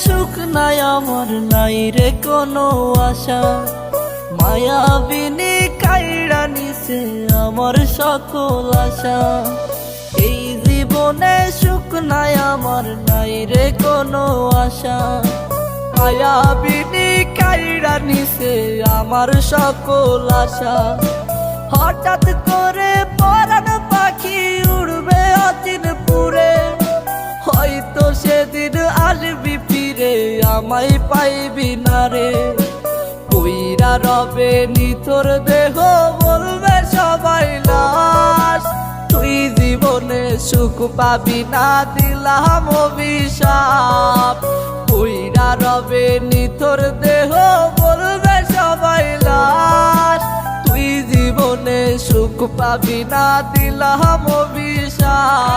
সুখ নাই আমার, নাই রে কোনো আশা। মায়াবিনী কাইড়া নিছে আমার সকল আশা। এই জীবনে সুখ নাই আমার, নাই রে কোনো আশা। মায়াবিনী কাইড়া নিছে আমার সকল আশা। হঠাৎ করে পরাণ পাখি উড়বে অচিন পুরে, হয়তো সেদিন আসবি ফিরে আমায় পাইবি না রে। কইরা রবে নিতর দেহ বলবে সবাই লাশ, তুই জীবনে সুখ পাবি না দিলাম অভিশাপ। কইরা রবে নিতর দেহ বলবে সবাই লাশ, তুই জীবনে সুখ পাবি না দিলাম অভিশাপ।